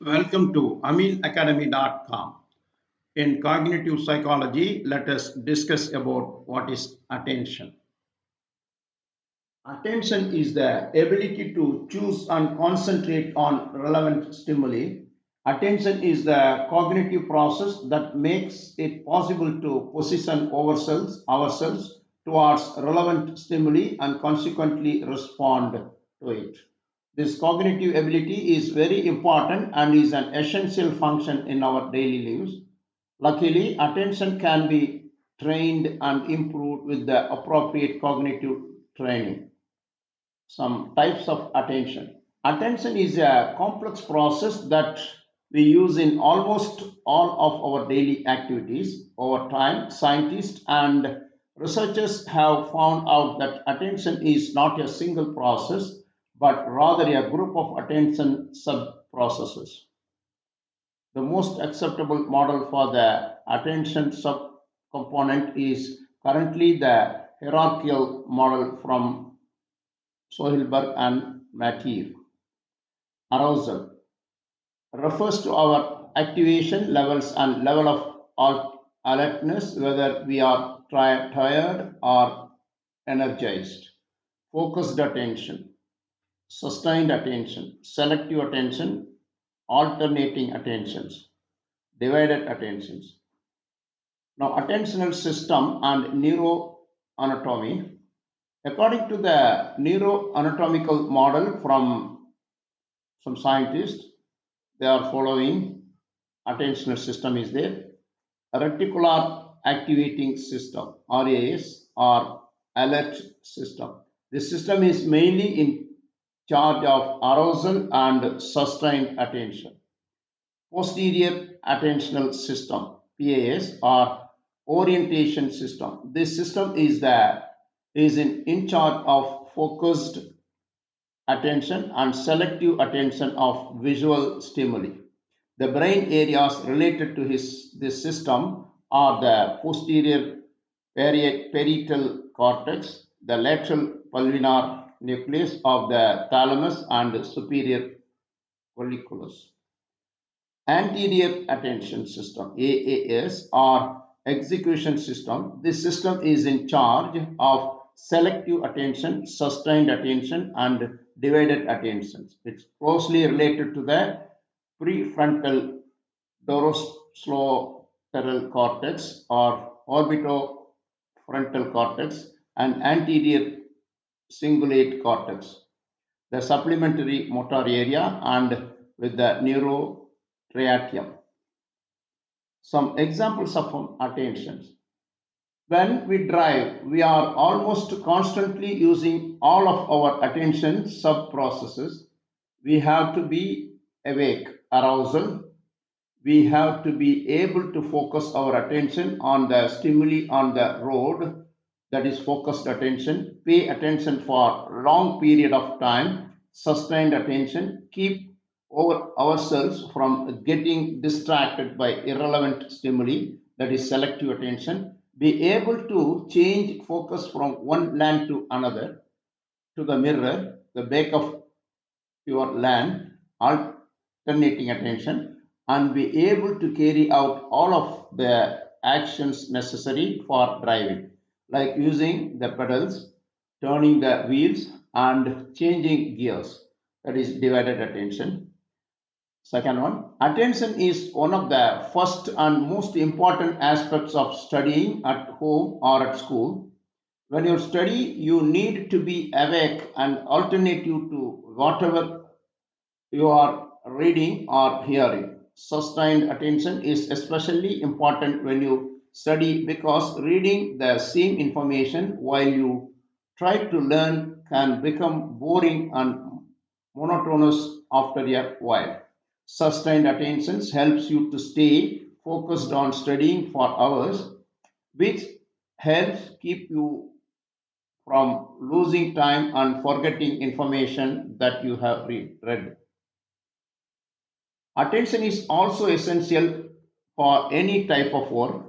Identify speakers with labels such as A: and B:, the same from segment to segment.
A: Welcome to aminacademy.com. In cognitive psychology, let us discuss about what is attention. Attention is the ability to choose and concentrate on relevant stimuli. Attention is the cognitive process that makes it possible to position ourselves towards relevant stimuli and consequently respond to it. This cognitive ability is very important and is an essential function in our daily lives. Luckily, attention can be trained and improved with the appropriate cognitive training. Some types of attention. Attention is a complex process that we use in almost all of our daily activities. Over time, scientists and researchers have found out that attention is not a single process but rather a group of attention sub processes. The most acceptable model for the attention subcomponent is currently the hierarchical model from Sohilberg and Mathieu. Arousal refers to our activation levels and level of alertness, whether we are tired or energized. Focused attention, sustained attention, selective attention, alternating attentions, divided attentions. Now, attentional system and neuroanatomy. According to the neuroanatomical model from some scientists, they are following attentional system is there. Reticular activating system, RAS, or alert system. This system is mainly in charge of arousal and sustained attention. Posterior attentional system, PAS, or orientation system. This system is in charge of focused attention and selective attention of visual stimuli. The brain areas related to this system are the posterior parietal cortex, the lateral pulvinar nucleus of the thalamus, and superior colliculus. Anterior attention system, AAS, or execution system. This system is in charge of selective attention, sustained attention, and divided attentions. It's closely related to the prefrontal dorsolateral cortex or orbitofrontal cortex and anterior cingulate cortex, the supplementary motor area, and with the neurostriatum. Some examples of attentions. When we drive, we are almost constantly using all of our attention sub processes. We have to be awake, arousal. We have to be able to focus our attention on the stimuli on the road, that is focused attention, pay attention for long period of time, sustained attention, keep ourselves from getting distracted by irrelevant stimuli, that is selective attention, be able to change focus from one land to another, to the mirror, the back of your land, alternating attention, and be able to carry out all of the actions necessary for driving, like using the pedals, turning the wheels, and changing gears. That is divided attention. Second one, attention is one of the first and most important aspects of studying at home or at school. When you study, you need to be awake and alternative to whatever you are reading or hearing. Sustained attention is especially important when you study because reading the same information while you try to learn can become boring and monotonous after a while. Sustained attention helps you to stay focused on studying for hours, which helps keep you from losing time and forgetting information that you have read. Attention is also essential for any type of work,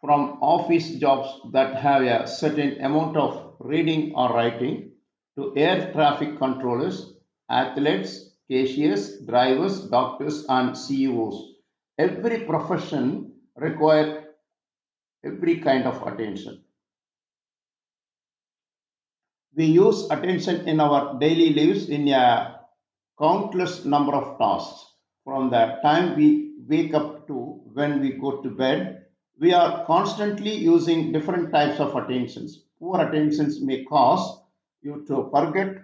A: from office jobs that have a certain amount of reading or writing to air traffic controllers, athletes, cashiers, drivers, doctors, and CEOs. Every profession require every kind of attention. We use attention in our daily lives in a countless number of tasks. From the time we wake up to when we go to bed, we are constantly using different types of attentions. Poor attentions may cause you to forget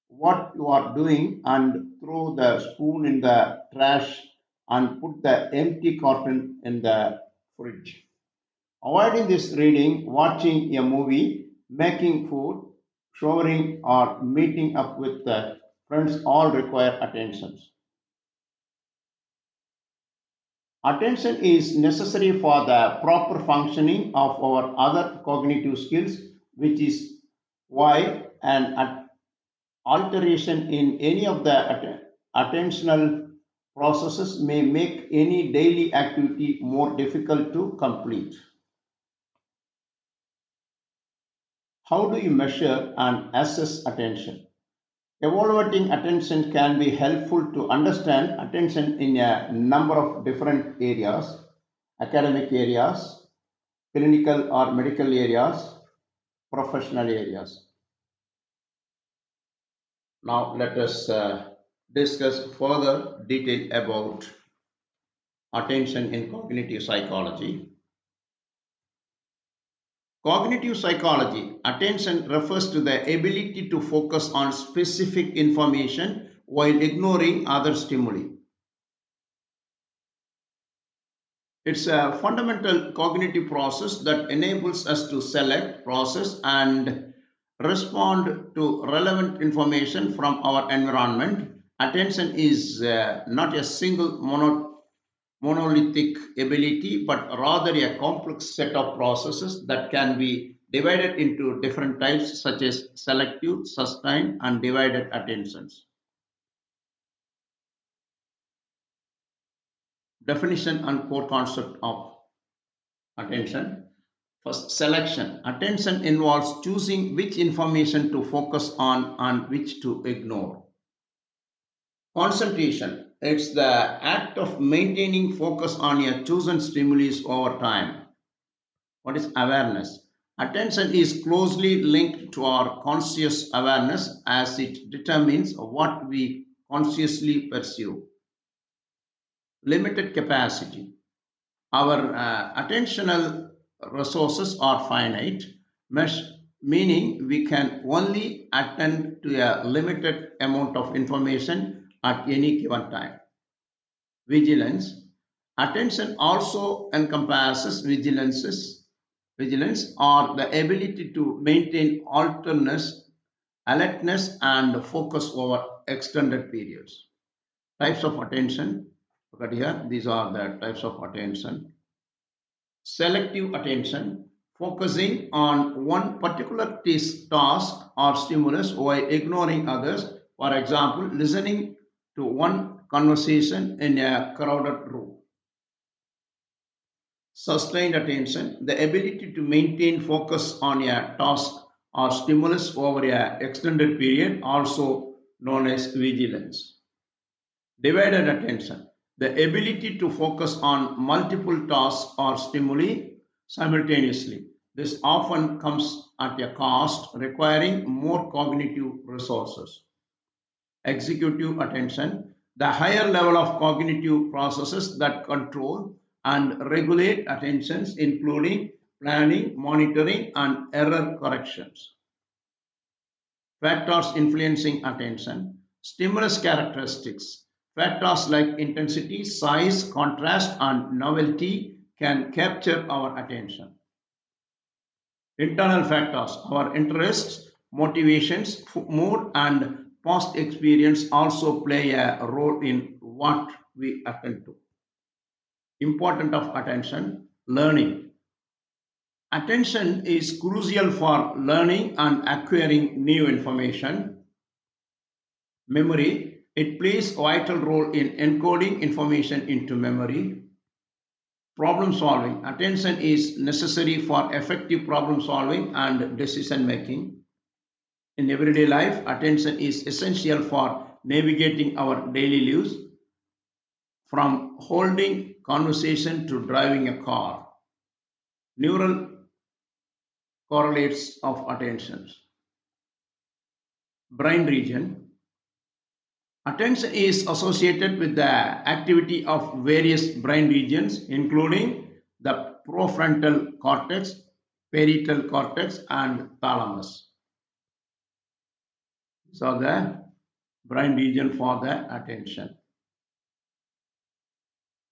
A: what you are doing and throw the spoon in the trash and put the empty carton in the fridge. Avoiding this reading, watching a movie, making food, showering, or meeting up with friends all require attention. Attention is necessary for the proper functioning of our other cognitive skills, which is why an alteration in any of the attentional processes may make any daily activity more difficult to complete. How do you measure and assess attention? Evaluating attention can be helpful to understand attention in a number of different areas: academic areas, clinical or medical areas, professional areas. Now, let us discuss further detail about attention in cognitive psychology. Cognitive psychology, attention refers to the ability to focus on specific information while ignoring other stimuli. It's a fundamental cognitive process that enables us to select, process, and respond to relevant information from our environment. Attention is not a single monolithic ability, but rather a complex set of processes that can be divided into different types, such as selective, sustained, and divided attentions. Definition and core concept of attention. First, selection. Attention involves choosing which information to focus on and which to ignore. Concentration. It's the act of maintaining focus on a chosen stimulus over time. What is awareness? Attention is closely linked to our conscious awareness as it determines what we consciously pursue. Limited capacity. Our attentional resources are finite, meaning we can only attend to a limited amount of information at any given time. Vigilance. Attention also encompasses vigilance or the ability to maintain alertness and focus over extended periods. Types of attention. Look at here, these are the types of attention. Selective attention, focusing on one particular task or stimulus while ignoring others. For example, listening to one conversation in a crowded room. Sustained attention, the ability to maintain focus on a task or stimulus over an extended period, also known as vigilance. Divided attention, the ability to focus on multiple tasks or stimuli simultaneously. This often comes at a cost, requiring more cognitive resources. Executive attention, the higher level of cognitive processes that control and regulate attentions, including planning, monitoring, and error corrections. Factors influencing attention. Stimulus characteristics. Factors like intensity, size, contrast, and novelty can capture our attention. Internal factors. Our interests, motivations, mood, and past experience also play a role in what we attend to. Importance of attention. Learning. Attention is crucial for learning and acquiring new information. Memory, it plays a vital role in encoding information into memory. Problem solving, attention is necessary for effective problem solving and decision making. In everyday life, attention is essential for navigating our daily lives, from holding conversation to driving a car. Neural correlates of attention. Brain region. Attention is associated with the activity of various brain regions, including the prefrontal cortex, parietal cortex, and thalamus. So, the brain region for the attention.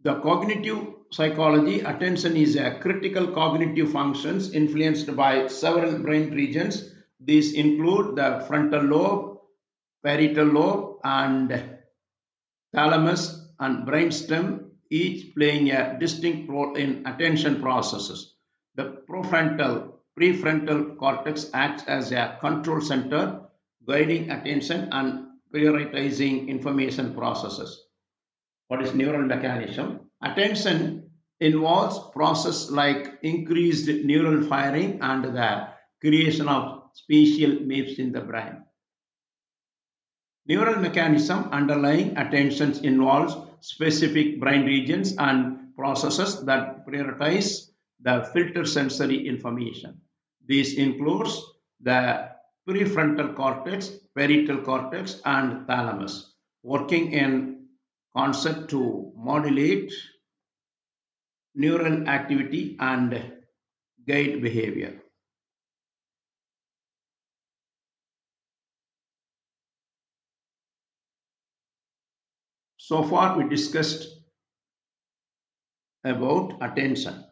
A: The cognitive psychology attention is a critical cognitive functions influenced by several brain regions. These include the frontal lobe, parietal lobe, and thalamus and brainstem, each playing a distinct role in attention processes. The prefrontal cortex acts as a control center, guiding attention and prioritizing information processes. What is neural mechanism? Attention involves process like increased neural firing and the creation of spatial maps in the brain. Neural mechanism underlying attention involves specific brain regions and processes that prioritize the filter sensory information. This includes the prefrontal cortex, parietal cortex, and thalamus, working in concert to modulate neural activity and guide behavior. So far, we discussed about attention.